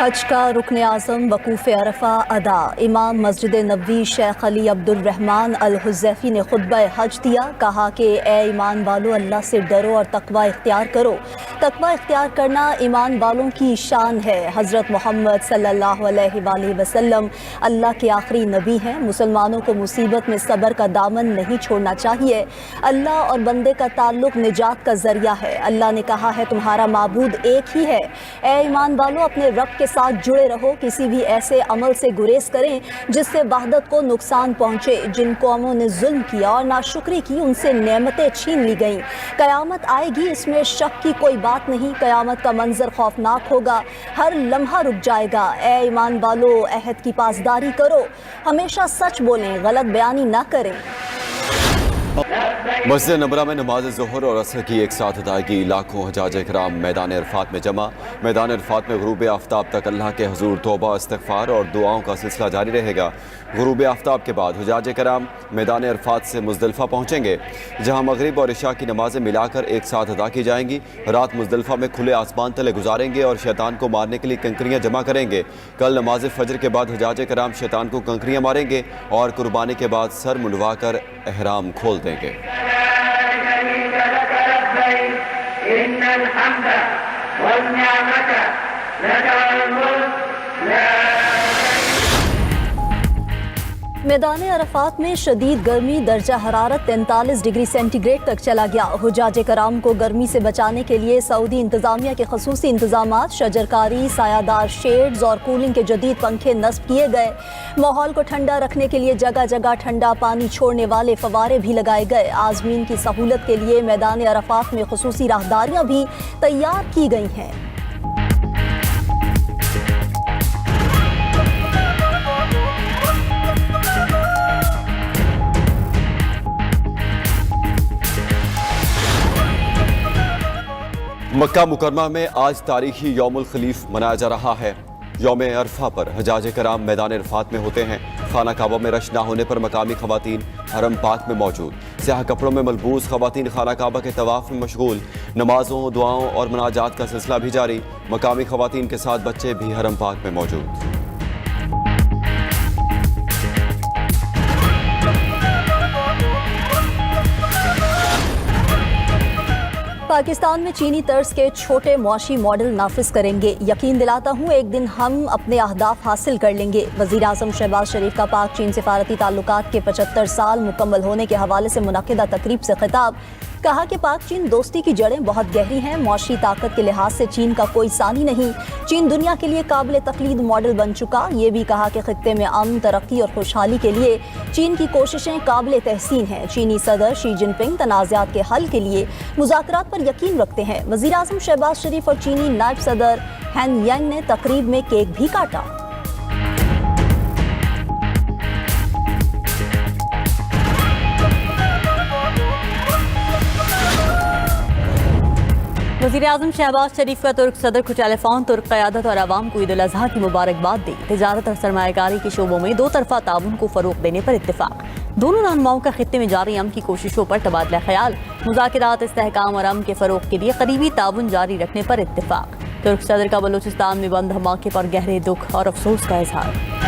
हज का रुकन आज़म वकूफ़ अरफा अदा। इमाम मस्जिद नबवी शेख अली अब्दुल रहमान अल हुज़ैफ़ी ने खुतबा हज दिया। कहा कि ए ईमान वालों, अल्लाह से डरो और तकवा इख्तियार करो। तकवा इख्तियार करना ईमान वालों की शान है। हज़रत मोहम्मद सल्लल्लाहु अलैहि वसल्लम अल्लाह के आखिरी नबी हैं। मुसलमानों को मुसीबत में सब्र का दामन नहीं छोड़ना चाहिए। अल्लाह और बंदे का ताल्लुक़ निजात का ज़रिया है। अल्लाह ने कहा है तुम्हारा माबूद एक ही है। ए ईमान वालों, अपने रब के साथ जुड़े रहो। किसी भी ऐसे अमल से गुरेज करें जिससे वहदत को नुकसान पहुँचे। जिन कौमों ने जुल्म किया और नाशुक्री की, उनसे नेमतें छीन ली गईं। क़यामत आएगी, इसमें शक की कोई बात नहीं। क़यामत का मंजर खौफनाक होगा, हर लम्हा रुक जाएगा। ए ईमान वालों, अहद की पासदारी करो, हमेशा सच बोलें, गलत बयानी ना करें। मस्जिद नबरा में नमाज ज़ोहर और असर की एक साथ अदायगी। लाखों हजाज कराम मैदान अरफात में जमा। मैदान अरफात में गुरूब आफ्ताब तक अल्लाह के हुजूर तौबा, इस्तिग़फ़ार और दुआओं का सिलसिला जारी रहेगा। गुरूब आफ्ताब के बाद हुजाज कराम मैदान अरफात से मुज़दलिफ़ा पहुँचेंगे, जहाँ मगरिब और इशा की नमाज़ें मिलाकर एक साथ अदा की जाएंगी। रात मुज़दलिफ़ा में खुले आसमान तले गुजारेंगे और शैतान को मारने के लिए कंकरियाँ जमा करेंगे। कल नमाज फ़जर के बाद हुजाज कराम शैतान को कंकरियाँ मारेंगे और कुर्बानी के बाद सर मुंडवा कर एहराम खोल देंगे। मैदान अरफात में शदीद गर्मी, दर्जा हरारत 43 डिग्री सेंटीग्रेड तक चला गया। हुजाज कराम को गर्मी से बचाने के लिए सऊदी इंतजामिया के खसूसी इंतजामात, शजरकारी, सायादार शेड्स और कूलिंग के जदीद पंखे नस्ब किए गए। माहौल को ठंडा रखने के लिए जगह जगह ठंडा पानी छोड़ने वाले फवारे भी लगाए गए। आज़मीन की सहूलत के लिए मैदान अरफात में खसूसी राहदारियाँ भी तैयार की गई हैं। मक्का मुकरमा में आज तारीखी यौमुल खलीफ मनाया जा रहा है। यौम अरफा पर हजाज कराम मैदान अरफात में होते हैं। खाना काबा में रश ना होने पर मकामी खवातीन हरम पाक में मौजूद। स्याह कपड़ों में मलबूस खवातीन खाना काबा के तवाफ़ में मशगूल। नमाजों, दुआओं और मुनाजात का सिलसिला भी जारी। मकामी खवातीन के साथ बच्चे भी हरम पाक में मौजूद। पाकिस्तान में चीनी तर्ज के छोटे मुआशी मॉडल नाफिज करेंगे। यकीन दिलाता हूँ एक दिन हम अपने अहदाफ हासिल कर लेंगे। वज़ीर आज़म शहबाज शरीफ का पाक चीन सिफारती ताल्लुकात के 75 साल मुकम्मल होने के हवाले से मुनक़िदा तकरीब से खिताब। कहा कि पाक चीन दोस्ती की जड़ें बहुत गहरी हैं। मौशी ताकत के लिहाज से चीन का कोई सानी नहीं। चीन दुनिया के लिए काबिल तक़लीद मॉडल बन चुका। ये भी कहा कि खित्ते में अमन, तरक्की और खुशहाली के लिए चीन की कोशिशें काबिल तहसीन हैं। चीनी सदर शी जिनपिंग तनाज़ात के हल के लिए मुज़ाकरात पर यकीन रखते हैं। वज़ीर आज़म शहबाज शरीफ और चीनी नायब सदर हैन यांग ने तकरीब में केक भी काटा। वज़ीर आज़म शहबाज शरीफ का तुर्क सदर को टेलीफोन तुर्क क़यादत और आवाम को ईद उल अज़हा की मुबारकबाद दी। तिजारत और सरमायाकारी के शोबों में दो तरफा ताउन को फ़रोग़ देने पर इत्तेफाक। दोनों रहनुमाओं का खित्ते में जारी अमन की कोशिशों पर तबादला ख्याल। मुज़ाकरात, इस्तेहकाम और अमन के फ़रोग़ के लिए करीबी ताउन जारी रखने पर इत्तेफाक। तुर्क सदर का बलूचिस्तान में बम धमाके पर गहरे दुख और अफसोस का इजहार।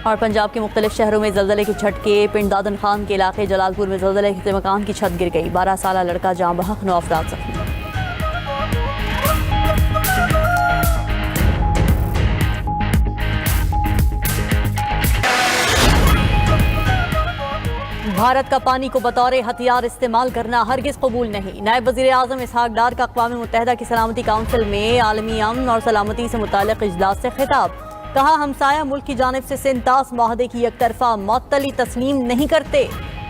और पंजाब के मुख्तलिफ शहरों में ज़लज़ले के झटके। पिंड दादन खान के इलाके जलालपुर में ज़लज़ले से मकान की छत गिर गई। 12 साला लड़का जाँ बहक, 9 अफराद ज़ख्मी। भारत का पानी को बतौर हथियार इस्तेमाल करना हरगिज़ कबूल नहीं। नायब वज़ीर आज़म इसहाक डार का अक़वाम मुत्तहिदा की सलामती काउंसिल में आलमी अमन और सलामती से मुताल्लिक़ इजलास से खिताब। कहा हमसाया मुल्क की जानिब से सिंतास माहदे की एक तरफा मअतली तस्लीम नहीं करते।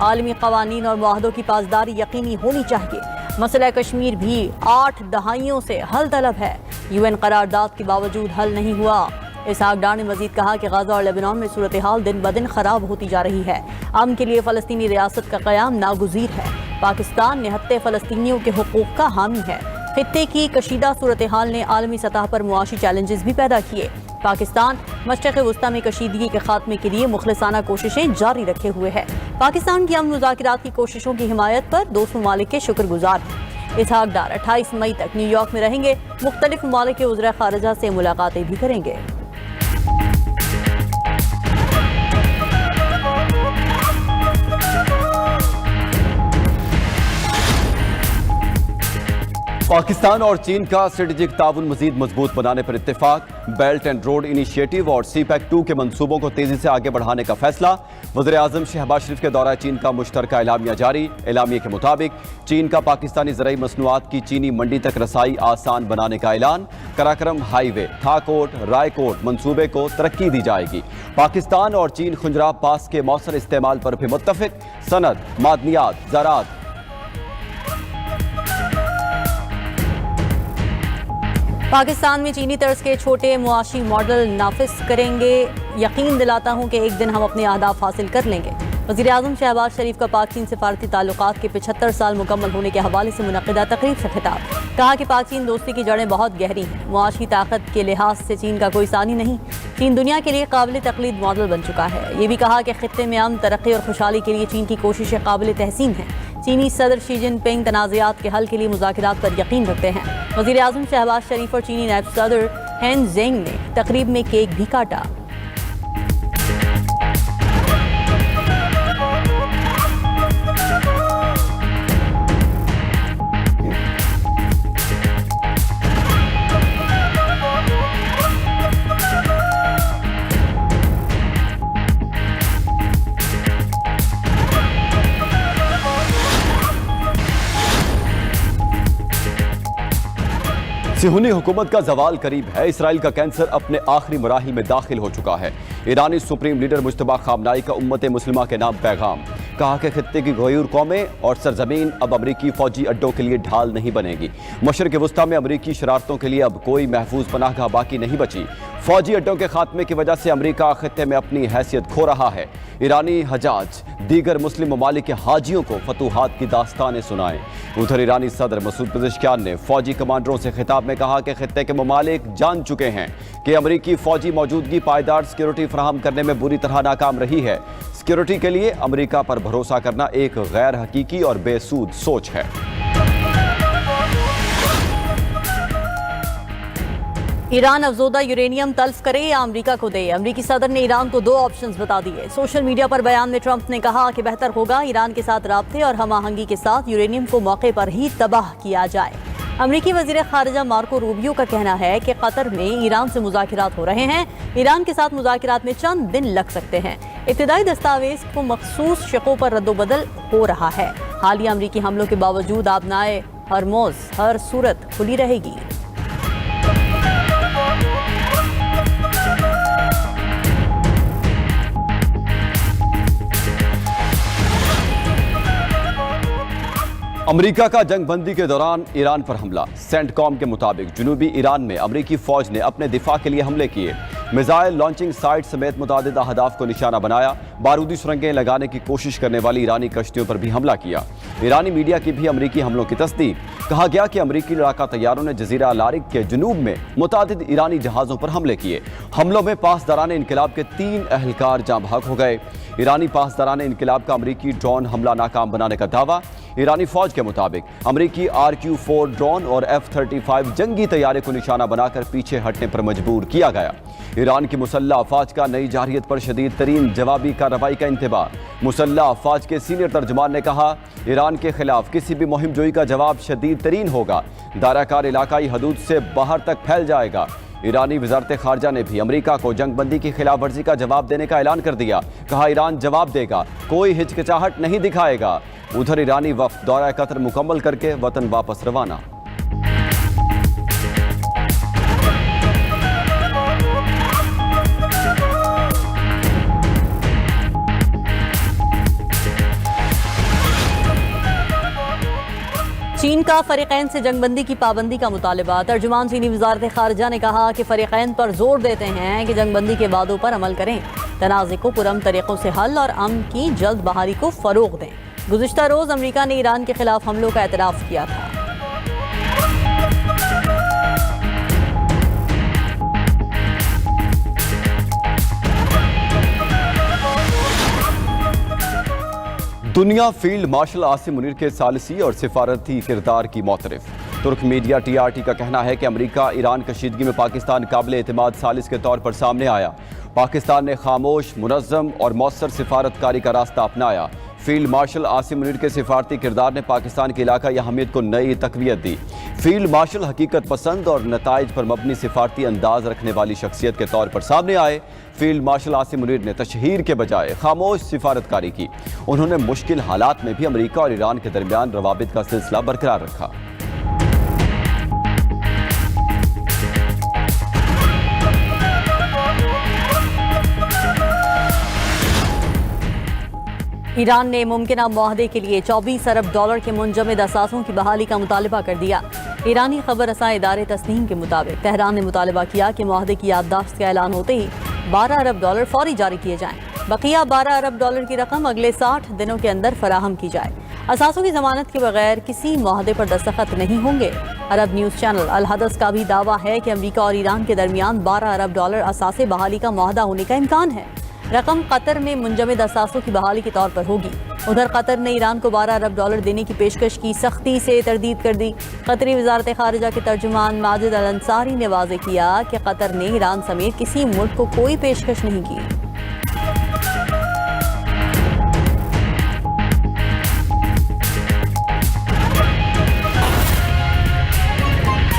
आलमी क़वानीन और मुआहदों की पासदारी यकीनी होनी चाहिए। मसला कश्मीर भी 8 दहाइयों से हल तलब है। UN करारदाद के बावजूद हल नहीं हुआ। इसहाक डार ने मजीद कहा कि गाज़ा और लेबनान में सूरत हाल दिन ब दिन खराब होती जा रही है। अमन के लिए फ़लस्तीनी रियासत का क़याम नागुज़ीर है। पाकिस्तान निहत्ते फ़लस्तीनियों के हुकूक़ का हामी है। खित्ते की कशीदा सूरत हाल ने आलमी सतह पर मुआशी चैलेंजेस भी पैदा किए। पाकिस्तान मशरिक़ वस्ता में कशीदगी के खात्मे के लिए मुखलिसाना कोशिशें जारी रखे हुए है। पाकिस्तान की अमन मुज़ाकिरात की कोशिशों की हिमायत पर दोस्त ममालिक के शुक्रगुजार हैं। इसहाक डार 28 मई तक न्यूयॉर्क में रहेंगे। मुख्तलिफ ममालिक के वज़ीर ख़ारिजा से मुलाकातें भी करेंगे। पाकिस्तान और चीन का स्ट्रेटेजिक ताउन मजीद मजबूत बनाने पर इत्तेफाक। बेल्ट एंड रोड इनिशिएटिव और CPEC-2 के मंसूबों को तेजी से आगे बढ़ाने का फैसला। वज़ीर आज़म शहबाज शरीफ के दौरा चीन का मुश्तरका एलामिया जारी। एलामिया के मुताबिक चीन का पाकिस्तानी ज़राई मसनूआत की चीनी मंडी तक रसाई आसान बनाने का ऐलान। कराक्रम हाईवे, थाकोट, रायकोट मंसूबे को तरक्की दी जाएगी। पाकिस्तान और चीन खुंजराब पास के मौसर इस्तेमाल पर भी मुत्तफिक। सनद, मादनियात, ज़राअत। पाकिस्तान में चीनी तर्ज के छोटे मुआशी मॉडल नाफिज करेंगे। यकीन दिलाता हूँ कि एक दिन हम अपने अहदाफ हासिल कर लेंगे। वज़ीर आज़म शहबाज शरीफ का पाक चीन सिफारती ताल्लुकात के 75 साल मुकम्मल होने के हवाले से मुनक़िदा तकरीब से खिताब। कहा कि पाक चीन दोस्ती की जड़ें बहुत गहरी हैं। मुआशी ताकत के लिहाज से चीन का कोई सानी नहीं। चीन दुनिया के लिए काबिल तकलीद मॉडल बन चुका है। ये भी कहा कि खित्ते में अमन, तरक्की और खुशहाली के लिए चीन की कोशिशें काबिल तहसीन हैं। चीनी सदर शी जिनपिंग तनाज़ात के हल के लिए मुज़ाकिरात पर यकीन रखते हैं। वज़ीर आज़म शहबाज शरीफ और चीनी नायब सदर हेन जेंग ने तकरीब में केक भी काटा। सिहूनी हुकूमत का जवाल करीब है। इसराइल का कैंसर अपने आखिरी मराहिल में दाखिल हो चुका है। ईरानी सुप्रीम लीडर मुज्तबा खामनाई का उम्मत मुस्लिमा के नाम पैगाम। कहा कि खित्ते की गयूर कौमें और सरजमीन अब अमरीकी फौजी अड्डों के लिए ढाल नहीं बनेगी। मशरिक़ वस्ता में अमरीकी शरारतों के लिए अब कोई महफूज पनाहगाह बाकी नहीं बची। फौजी अड्डों के खात्मे की वजह से अमरीका खित्ते में अपनी हैसियत खो रहा है। ईरानी हजाज दीगर मुस्लिम ममालिक के हाजियों को फतूहात की दास्तानें सुनाएं। उधर ईरानी सदर मसूद पेज़ेश्कियान ने फौजी कमांडरों से खिताब में कहा कि खित्ते के ममालिक जान चुके हैं कि अमरीकी फौजी मौजूदगी पायदार सिक्योरिटी फराहम करने में बुरी तरह नाकाम रही है। सिक्योरिटी के लिए अमरीका पर भरोसा करना एक गैर हकीकी और बेसूद सोच है। ईरान अफजोदा यूरेनियम तल्फ करे या अमरीका को दे। अमरीकी सदर ने ईरान को 2 ऑप्शंस बता दिए। सोशल मीडिया पर बयान में ट्रंप ने कहा कि बेहतर होगा ईरान के साथ राब्ते और हम आहंगी के साथ यूरेनियम को मौके पर ही तबाह किया जाए। अमरीकी वजीर खारिजा मार्को रूबियो का कहना है कि कतर में ईरान से मुज़ाकिरात हो रहे हैं। ईरान के साथ मुज़ाकिरात में चंद दिन लग सकते हैं। इब्तिदाई दस्तावेज को मखसूस शकों पर रद्दोबदल हो रहा है। हालिया अमरीकी हमलों के बावजूद आबनाए हरमोज हर सूरत खुली रहेगी। अमरीका का जंगबंदी के दौरान ईरान पर हमला। सेंटकॉम के मुताबिक जनूबी ईरान में अमरीकी फौज ने अपने दिफा के लिए हमले किए। मिसाइल लॉन्चिंग साइट समेत मुतादिद अहदाफ को निशाना बनाया। बारूदी सुरंगें लगाने की कोशिश करने वाली ईरानी कश्तियों पर भी हमला किया। ईरानी मीडिया की भी अमरीकी हमलों की तस्दीक। कहा गया कि अमरीकी लड़ाका तैयारों ने जजीरा लारिक के जुनूब में मुतादिद ईरानी जहाज़ों पर हमले किए। हमलों में पासदारान इनकलाब के 3 अहलकार जाँ भाग हो गए। ईरानी पासदारान इनकलाब का अमरीकी ड्रोन हमला नाकाम बनाने का दावा। ईरानी फौज के मुताबिक अमरीकी RQ-4 ड्रोन और F-35 जंगी तैयारे को निशाना बनाकर पीछे हटने पर मजबूर किया गया। ईरान की मुसल्लह अफवाज का नई जारहियत पर शदीद तरीन जवाबी कार्रवाई का इंतबाह। मुसल्लह अफवाज के सीनियर तर्जमान ने कहा, ईरान के खिलाफ किसी भी मुहिम जोई का जवाब शदीद तरीन होगा। दायराकार इलाकाई हदूद से बाहर तक फैल जाएगा। ईरानी वजारत खारजा ने भी अमरीका को जंगबंदी की खिलाफ वर्जी का जवाब देने का ऐलान कर दिया। कहा, ईरान जवाब देगा, कोई हिचकिचाहट नहीं दिखाएगा। उधर ईरानी वफ्द दौरा कतर मुकम्मल करके वतन वापस रवाना। चीन का फरीकैन से जंगबंदी की पाबंदी का मुतालबा। तर्जुमान चीनी वजारत खारजा ने कहा कि फरीकैन पर जोर देते हैं कि जंगबंदी के वादों पर अमल करें, तनाज़े को पुरअमन तरीक़ों से हल और अमन की जल्द बहाली को फ़रोग़ दें। गुज़िश्ता रोज़ अमरीका ने ईरान के खिलाफ हमलों का एतराफ़ किया था। दुनिया फील्ड मार्शल आसिम मुनीर के सालिसी और सिफारती किरदार की मोतरफ। तुर्क मीडिया TRT का कहना है कि अमेरिका ईरान कशीदगी में पाकिस्तान काबिल एतमाद सालिस के तौर पर सामने आया। पाकिस्तान ने खामोश, मुनज़्ज़म और मौसर सिफारतकारी का रास्ता अपनाया। फील्ड मार्शल आसिम मुनीर के सिफारती किरदार ने पाकिस्तान की इलाकाई अहमियत को नई तक़वियत दी। फील्ड मार्शल हकीकत पसंद और नताइज पर मबनी सिफारती अंदाज रखने वाली शख्सियत के तौर पर सामने आए। फील्ड मार्शल आसिम मुनीर ने तशहीर के बजाय खामोश सिफारतकारी की। उन्होंने मुश्किल हालात में भी अमेरिका और ईरान के दरमियान रवाबित का सिलसिला बरकरार रखा। ईरान ने मुमकिना मुआहदे के लिए 24 अरब डॉलर के मुंजमद असासों की बहाली का मुतालबा कर दिया। ईरानी खबर रसां इदारे तस्नीम के मुताबिक तेहरान ने मुतालबा किया कि मुआहदे की याददाश्त का ऐलान होते ही 12 अरब डॉलर फौरी जारी किए जाएं। बकिया 12 अरब डॉलर की रकम अगले 60 दिनों के अंदर फराहम की जाए। असासों की जमानत के बगैर किसी मुआहदे पर दस्तखत नहीं होंगे। अरब न्यूज़ चैनल अल हदस का भी दावा है कि अमेरिका और ईरान के दरमियान 12 अरब डॉलर असासे बहाली का मुआहदा होने का इम्कान है। रकम कतर में मुंजमद असासों की बहाली के तौर पर होगी। उधर कतर ने ईरान को 12 अरब डॉलर देने की पेशकश की सख्ती से तरदीद कर दी। कतरी वजारत खारिजा के तर्जुमान माजिद अल अंसारी ने वाज़ेह किया कि कतर ने ईरान समेत किसी मुल्क को कोई पेशकश नहीं की।